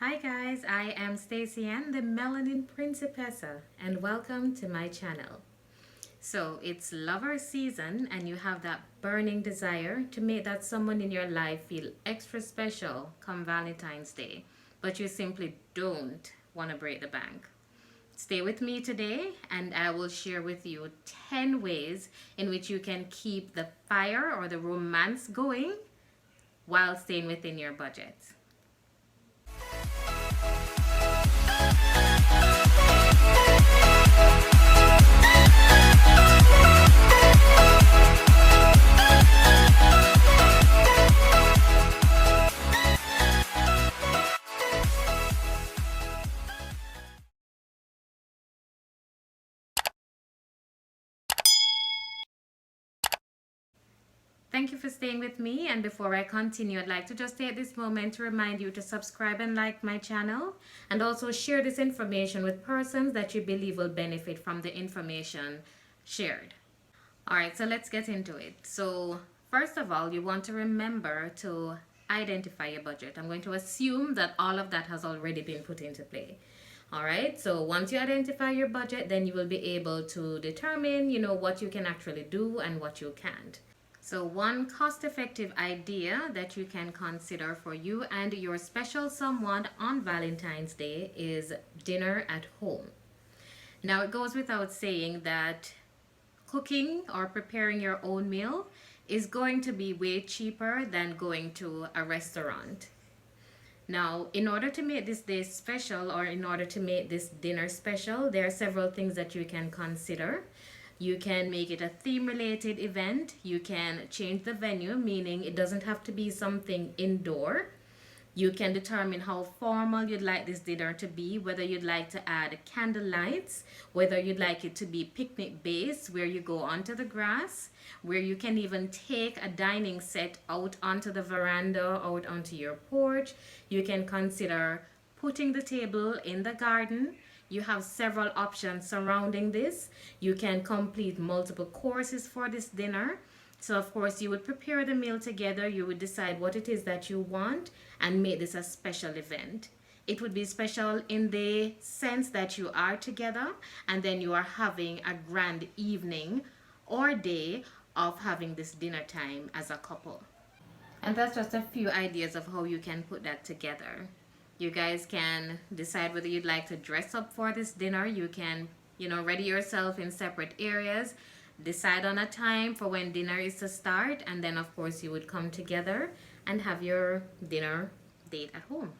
Hi guys, I am Stacey Ann, the Melanin Principessa, and welcome to my channel. So it's lover season and you have that burning desire to make that someone in your life feel extra special come Valentine's Day, but you simply don't want to break the bank. Stay with me today and I will share with you 10 ways in which you can keep the fire or the romance going while staying within your budget. Thank you for staying with me, and before I continue, I'd like to just take this moment to remind you to subscribe and like my channel, and also share this information with persons that you believe will benefit from the information shared. Alright, so let's get into it. So first of all, you want to remember to identify your budget. I'm going to assume that all of that has already been put into play. Alright, so once you identify your budget, then you will be able to determine, what you can actually do and what you can't. So one cost-effective idea that you can consider for you and your special someone on Valentine's Day is dinner at home. Now it goes without saying that cooking or preparing your own meal is going to be way cheaper than going to a restaurant. Now, in order to make this day special or in order to make this dinner special, there are several things that you can consider. You can make it a theme related event. You can change the venue, meaning it doesn't have to be something indoor. You can determine how formal you'd like this dinner to be, whether you'd like to add candle lights, whether you'd like it to be picnic based, where you go onto the grass, where you can even take a dining set out onto the veranda, out onto your porch. You can consider putting the table in the garden. You have several options surrounding this. You can complete multiple courses for this dinner. So of course you would prepare the meal together, you would decide what it is that you want and make this a special event. It would be special in the sense that you are together and then you are having a grand evening or day of having this dinner time as a couple. And that's just a few ideas of how you can put that together. You guys can decide whether you'd like to dress up for this dinner. You can, ready yourself in separate areas. Decide on a time for when dinner is to start, and then of course you would come together and have your dinner date at home.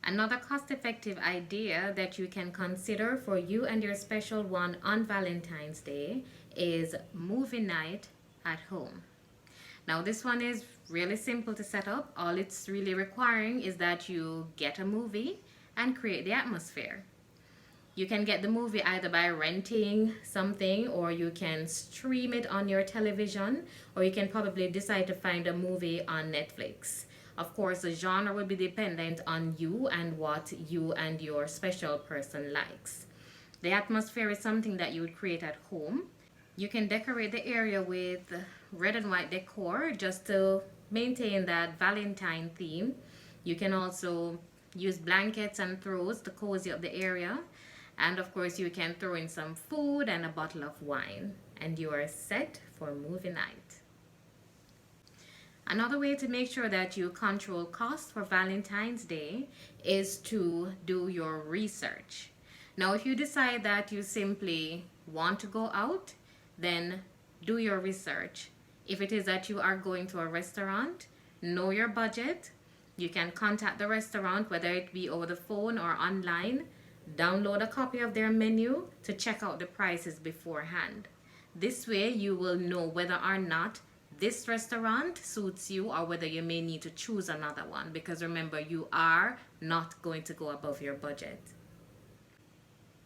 Another cost-effective idea that you can consider for you and your special one on Valentine's Day is movie night at home. Now this one is really simple to set up. All it's really requiring is that you get a movie and create the atmosphere. You can get the movie either by renting something, or you can stream it on your television, or you can probably decide to find a movie on Netflix. Of course, the genre will be dependent on you and what you and your special person likes. The atmosphere is something that you would create at home. You can decorate the area with red and white decor just to maintain that Valentine theme. You can also use blankets and throws to cozy up the area. And of course you can throw in some food and a bottle of wine and you are set for movie night. Another way to make sure that you control costs for Valentine's Day is to do your research. Now if you decide that you simply want to go out, then do your research. If it is that you are going to a restaurant, know your budget. You can contact the restaurant, whether it be over the phone or online. Download a copy of their menu to check out the prices beforehand. This way you will know whether or not this restaurant suits you or whether you may need to choose another one, because remember, you are not going to go above your budget.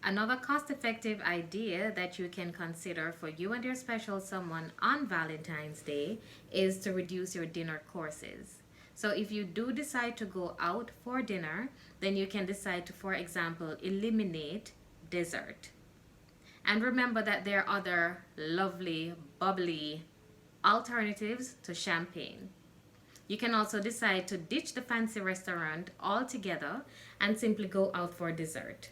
Another cost-effective idea that you can consider for you and your special someone on Valentine's Day is to reduce your dinner courses. So if you do decide to go out for dinner, then you can decide to, for example, eliminate dessert. And remember that there are other lovely, bubbly alternatives to champagne. You can also decide to ditch the fancy restaurant altogether and simply go out for dessert.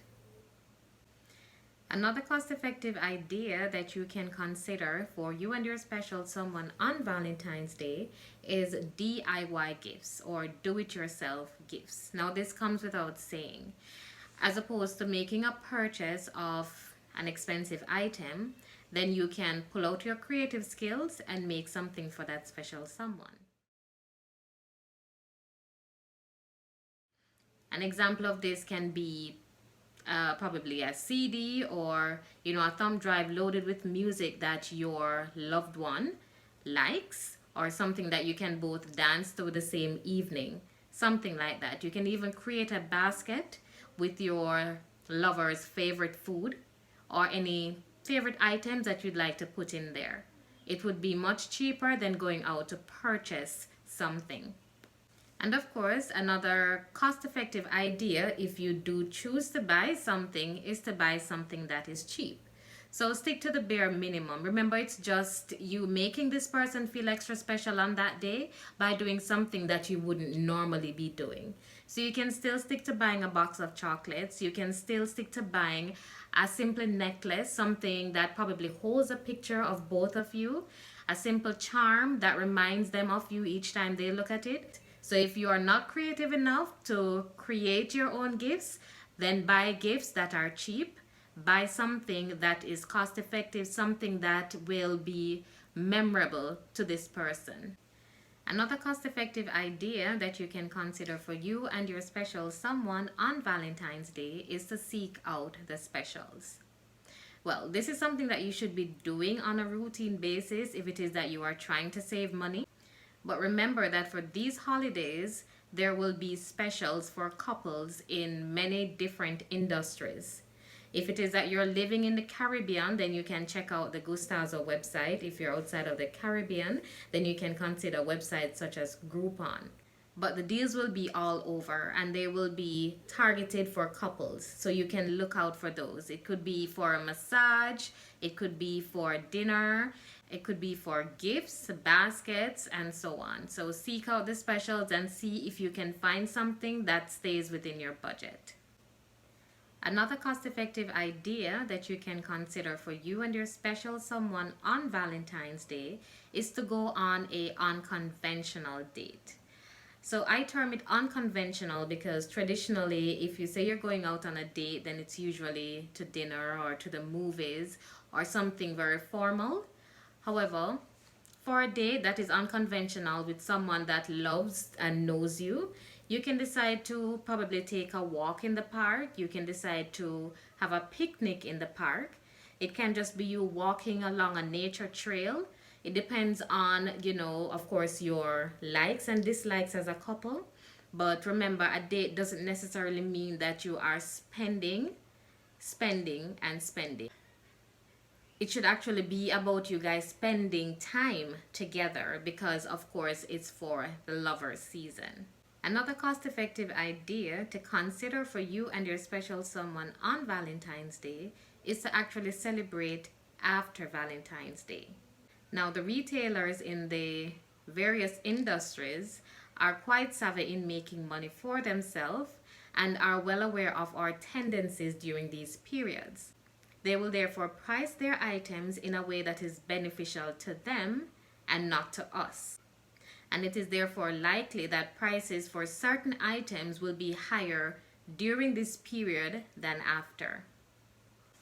Another cost-effective idea that you can consider for you and your special someone on Valentine's Day is DIY gifts or do-it-yourself gifts. Now, this comes without saying. As opposed to making a purchase of an expensive item, then you can pull out your creative skills and make something for that special someone. An example of this can be probably a CD or a thumb drive loaded with music that your loved one likes, or something that you can both dance to the same evening, something like that. You can even create a basket with your lover's favorite food or any favorite items that you'd like to put in there. It would be much cheaper than going out to purchase something. And of course, another cost-effective idea, if you do choose to buy something, is to buy something that is cheap. So stick to the bare minimum. Remember, it's just you making this person feel extra special on that day by doing something that you wouldn't normally be doing. So you can still stick to buying a box of chocolates. You can still stick to buying a simple necklace, something that probably holds a picture of both of you, a simple charm that reminds them of you each time they look at it. So if you are not creative enough to create your own gifts, then buy gifts that are cheap. Buy something that is cost effective, something that will be memorable to this person. Another cost effective idea that you can consider for you and your special someone on Valentine's Day is to seek out the specials. Well, this is something that you should be doing on a routine basis if it is that you are trying to save money. But remember that for these holidays, there will be specials for couples in many different industries. If it is that you're living in the Caribbean, then you can check out the Gustazo website. If you're outside of the Caribbean, then you can consider websites such as Groupon. But the deals will be all over and they will be targeted for couples. So you can look out for those. It could be for a massage, it could be for dinner, it could be for gifts, baskets, and so on. So seek out the specials and see if you can find something that stays within your budget. Another cost-effective idea that you can consider for you and your special someone on Valentine's Day is to go on an unconventional date. So I term it unconventional because traditionally, if you say you're going out on a date, then it's usually to dinner or to the movies or something very formal. However, for a date that is unconventional with someone that loves and knows you, you can decide to probably take a walk in the park. You can decide to have a picnic in the park. It can just be you walking along a nature trail. It depends on, of course, your likes and dislikes as a couple. But remember, a date doesn't necessarily mean that you are spending. It should actually be about you guys spending time together because, of course, it's for the lovers season. Another cost-effective idea to consider for you and your special someone on Valentine's Day is to actually celebrate after Valentine's Day. Now, the retailers in the various industries are quite savvy in making money for themselves and are well aware of our tendencies during these periods. They will therefore price their items in a way that is beneficial to them and not to us. And it is therefore likely that prices for certain items will be higher during this period than after.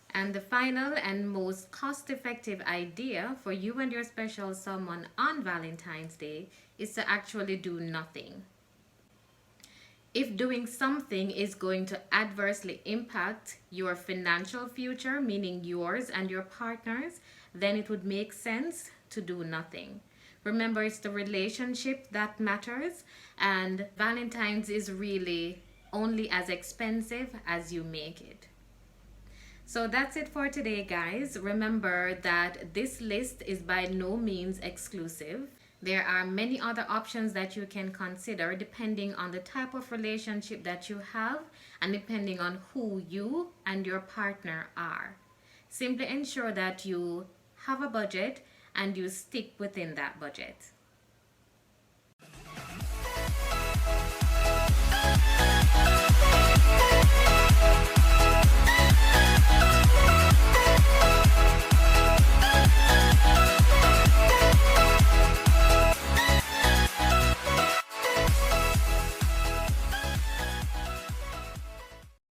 And the final and most cost-effective idea for you and your special someone on Valentine's Day is to actually do nothing. If doing something is going to adversely impact your financial future, meaning yours and your partner's, then it would make sense to do nothing. Remember, it's the relationship that matters, and Valentine's is really only as expensive as you make it. So that's it for today, guys. Remember that this list is by no means exclusive. There are many other options that you can consider depending on the type of relationship that you have and depending on who you and your partner are. Simply ensure that you have a budget and you stick within that budget.